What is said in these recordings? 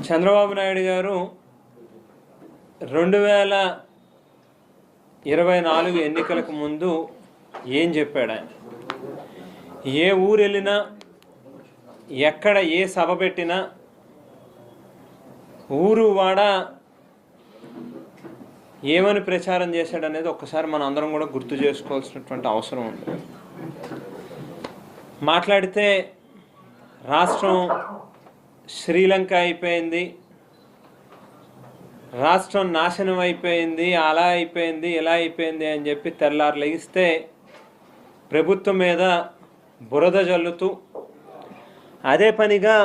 చంద్రబాబు నాయుడు గారు 2024 ఎన్నికలకు ముందు ఏం చెప్పాడు? ఆయన ఏ ఊరు వెళ్ళినా, ఎక్కడ ఏ సభ పెట్టినా, ఊరు వాడ ఏమని ప్రచారం చేశాడు అనేది ఒక్కసారి మనం అందరం కూడా గుర్తు చేసుకోవాల్సినటువంటి అవసరం ఉంది. మాట్లాడితే రాష్ట్రం శ్రీలంక అయిపోయింది, రాష్ట్రం నాశనం అయిపోయింది, అలా అయిపోయింది, ఇలా అయిపోయింది అని చెప్పి తెల్లారు లెగిస్తే ప్రభుత్వం మీద బురద జల్లుతూ, అదే పనిగా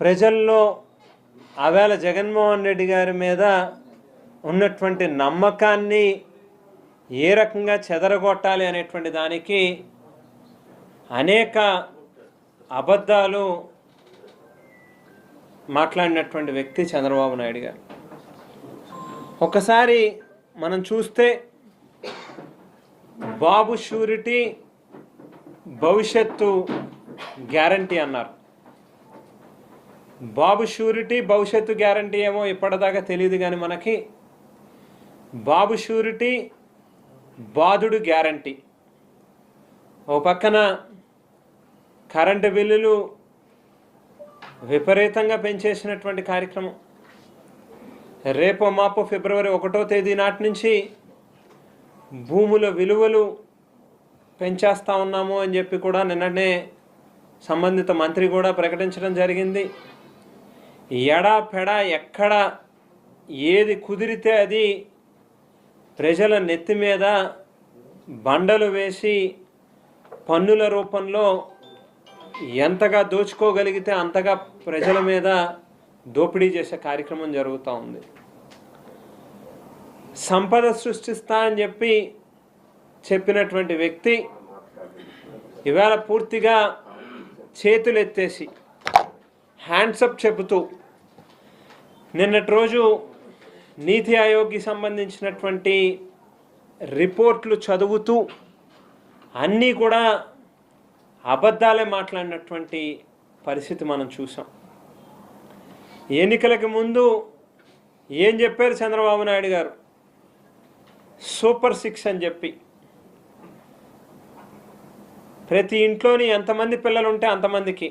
ప్రజల్లో ఆవేళ జగన్మోహన్ రెడ్డి గారి మీద ఉన్నటువంటి నమ్మకాన్ని ఏ రకంగా చెదరగొట్టాలి అనేటువంటి దానికి అనేక అబద్ధాలు మాట్లాడినటువంటి వ్యక్తి చంద్రబాబు నాయుడు గారు. ఒకసారి మనం చూస్తే బాబు షూరిటీ భవిష్యత్తు గ్యారంటీ అన్నారు. బాబు షూరిటీ భవిష్యత్తు గ్యారంటీ ఏమో ఇప్పటిదాకా తెలియదు, కానీ మనకి బాబు షూరిటీ బాధుడు గ్యారంటీ. ఓ పక్కన కరెంటు బిల్లులు విపరీతంగా పెంచేసినటువంటి కార్యక్రమం. రేపో మాపో ఫిబ్రవరి 1వ తేదీ నాటి నుంచి భూముల విలువలు పెంచేస్తా ఉన్నాము అని చెప్పి కూడా నిన్ననే సంబంధిత మంత్రి కూడా ప్రకటించడం జరిగింది. ఎడా పెడా ఎక్కడ ఏది కుదిరితే అది ప్రజల నెత్తి మీద బండలు వేసి పన్నుల రూపంలో ఎంతగా దోచుకోగలిగితే అంతగా ప్రజల మీద దోపిడీ చేసే కార్యక్రమం జరుగుతూ ఉంది. సంపద సృష్టిస్తా అని చెప్పి చెప్పినటువంటి వ్యక్తి ఇవాళ పూర్తిగా చేతులు ఎత్తేసి హ్యాండ్సప్ చెబుతూ నిన్నటి రోజు నీతి ఆయోగ్కి సంబంధించినటువంటి రిపోర్ట్లు చదువుతూ అన్నీ కూడా అబద్ధాలే మాట్లాడినటువంటి పరిస్థితి మనం చూసాం. ఎన్నికలకు ముందు ఏం చెప్పారు చంద్రబాబు నాయుడు గారు? సూపర్ 6 అని చెప్పి ప్రతి ఇంట్లోని ఎంతమంది పిల్లలు ఉంటే అంతమందికి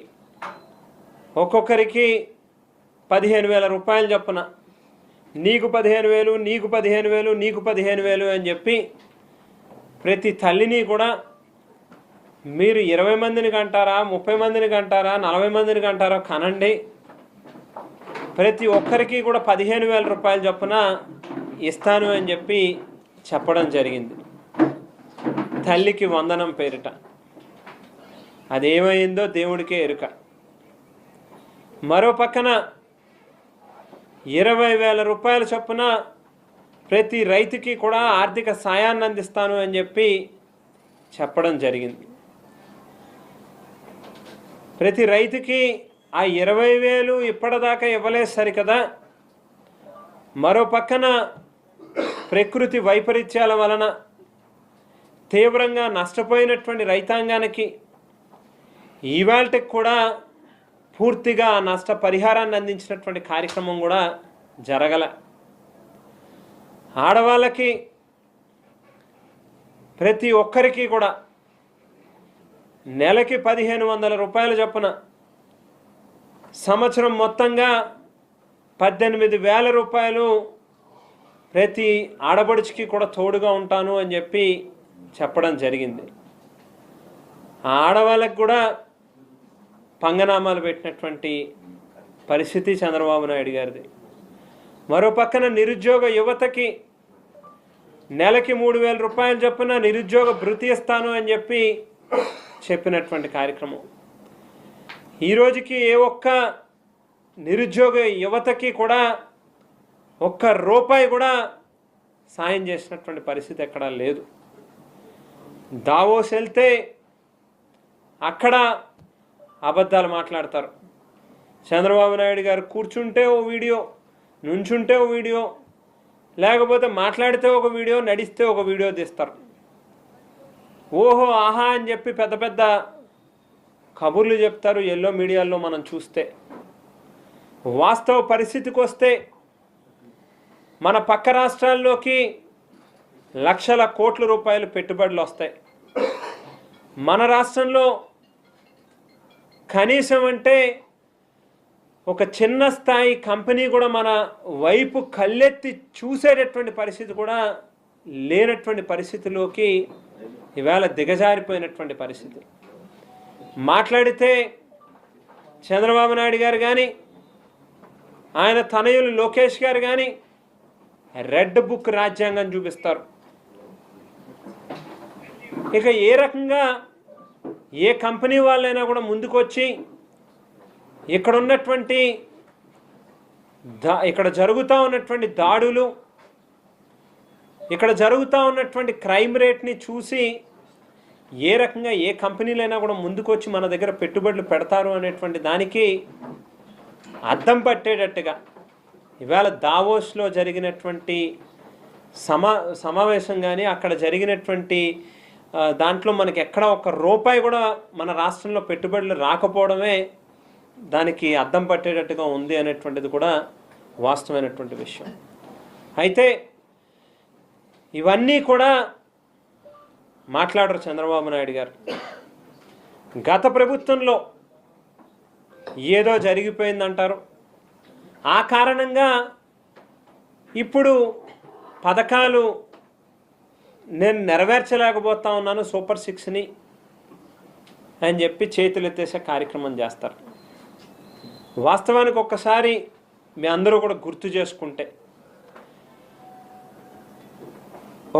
ఒక్కొక్కరికి 15,000 రూపాయలు చొప్పున, నీకు 15,000, నీకు 15,000, నీకు 15,000 అని చెప్పి ప్రతి తల్లిని కూడా మీరు 20 మందిని కంటారా, 30 మందిని కంటారా, 40 మందిని కంటారో కనండి, ప్రతి ఒక్కరికి కూడా 15,000 రూపాయలు చొప్పున ఇస్తాను అని చెప్పి చెప్పడం జరిగింది. తల్లికి వందనం పేరిట. అదేమైందో దేవుడికే ఎరుక. మరో పక్కన 20,000 రూపాయల చొప్పున ప్రతి రైతుకి కూడా ఆర్థిక సాయాన్ని అందిస్తాను అని చెప్పి చెప్పడం జరిగింది. ప్రతి రైతుకి ఆ 20,000 ఇప్పటిదాకా ఇవ్వలేదు సరికదా, మరో పక్కన ప్రకృతి వైపరీత్యాల వలన తీవ్రంగా నష్టపోయినటువంటి రైతాంగానికి ఇవాళకి కూడా పూర్తిగా నష్టపరిహారాన్ని అందించినటువంటి కార్యక్రమం కూడా జరగల. ఆడవాళ్ళకి ప్రతి ఒక్కరికి కూడా నెలకి 1,500 రూపాయలు చొప్పున సంవత్సరం మొత్తంగా 18,000 రూపాయలు ప్రతి ఆడబడుచుకి కూడా తోడుగా ఉంటాను అని చెప్పి చెప్పడం జరిగింది. ఆడవాళ్ళకి కూడా పంగనామాలు పెట్టినటువంటి పరిస్థితి చంద్రబాబు నాయుడు గారిది. మరో పక్కన నిరుద్యోగ యువతకి నెలకి 3,000 రూపాయలు చొప్పున నిరుద్యోగ భృతి ఇస్తాను అని చెప్పి చెప్పినటువంటి కార్యక్రమం. ఈరోజుకి ఏ ఒక్క నిరుద్యోగ యువతకి కూడా ఒక్క రూపాయి కూడా సాయం చేసినటువంటి పరిస్థితి ఎక్కడా లేదు. దావోస్ వెళ్తే అక్కడ అబద్ధాలు మాట్లాడతారు. చంద్రబాబు నాయుడు గారు కూర్చుంటే ఓ వీడియో, నుంచుంటే ఓ వీడియో, లేకపోతే మాట్లాడితే ఒక వీడియో, నడిస్తే ఒక వీడియో తీస్తారు. ఓహో ఆహా అని చెప్పి పెద్ద పెద్ద కబుర్లు చెప్తారు ఎల్లో మీడియాల్లో మనం చూస్తే. వాస్తవ పరిస్థితికి వస్తే మన పక్క రాష్ట్రాల్లోకి లక్షల కోట్ల రూపాయలు పెట్టుబడులు వస్తాయి. మన రాష్ట్రంలో కనీసం అంటే ఒక చిన్న స్థాయి కంపెనీ కూడా మన వైపు కళ్ళెత్తి చూసేటటువంటి పరిస్థితి కూడా లేనటువంటి పరిస్థితిలోకి ఇవాళ దిగజారిపోయినటువంటి పరిస్థితి. మాట్లాడితే చంద్రబాబు నాయుడు గారు కానీ ఆయన తనయులు లోకేష్ గారు కానీ రెడ్ బుక్ రాజ్యాంగం చూపిస్తారు. ఇక ఏ రకంగా ఏ కంపెనీ వాళ్ళైనా కూడా ముందుకొచ్చి ఇక్కడ జరుగుతూ ఉన్నటువంటి దాడులు, ఇక్కడ జరుగుతూ ఉన్నటువంటి క్రైమ్ రేట్ని చూసి ఏ రకంగా ఏ కంపెనీలైనా కూడా ముందుకొచ్చి మన దగ్గర పెట్టుబడులు పెడతారు అనేటువంటి దానికి అద్దం పట్టేటట్టుగా ఇవాళ దావోస్లో జరిగినటువంటి సమావేశం కానీ అక్కడ జరిగినటువంటి దాంట్లో మనకి ఎక్కడ ఒక్క రూపాయి కూడా మన రాష్ట్రంలో పెట్టుబడులు రాకపోవడమే దానికి అద్దం పట్టేటట్టుగా ఉంది అనేటువంటిది కూడా వాస్తవమైనటువంటి విషయం. అయితే ఇవన్నీ కూడా మాట్లాడరు చంద్రబాబు నాయుడు గారు. గత ప్రభుత్వంలో ఏదో జరిగిపోయిందంటారు. ఆ కారణంగా ఇప్పుడు పథకాలు నేను నెరవేర్చలేకపోతా ఉన్నాను సూపర్ 6ని అని చెప్పి చేతులు ఎత్తేసే కార్యక్రమం చేస్తారు. వాస్తవానికి ఒక్కసారి మీ అందరూ కూడా గుర్తు చేసుకుంటే,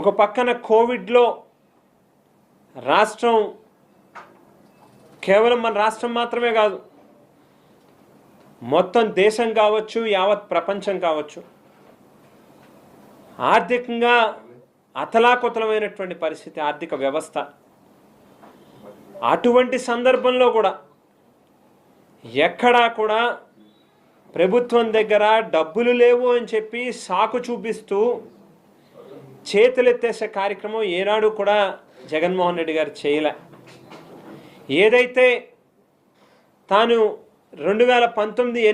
ఒక పక్కన కోవిడ్లో రాష్ట్రం, కేవలం మన రాష్ట్రం మాత్రమే కాదు, మొత్తం దేశం కావచ్చు, యావత్ ప్రపంచం కావచ్చు, ఆర్థికంగా అతలాకుతలమైనటువంటి పరిస్థితి ఆర్థిక వ్యవస్థ. అటువంటి సందర్భంలో కూడా ఎక్కడా కూడా ప్రభుత్వం దగ్గర డబ్బులు లేవు అని చెప్పి సాకు చూపిస్తూ చేతులెత్తేసే కార్యక్రమం ఏనాడు కూడా జగన్మోహన్ రెడ్డి గారు చేయలే. ఏదైతే తాను 2019